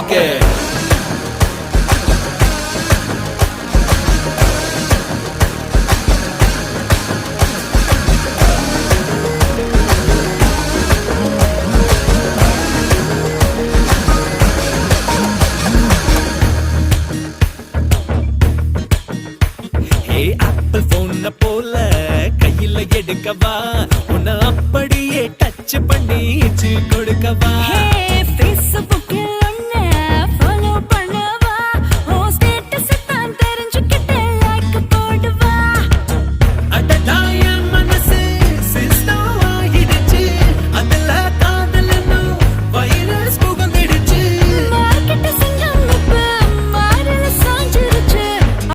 இருக்கு. ஆப்பிள் போன போல கையில எடுக்கவா, உன்னை அப்படியே டச் பண்ணி கொடுக்கவா.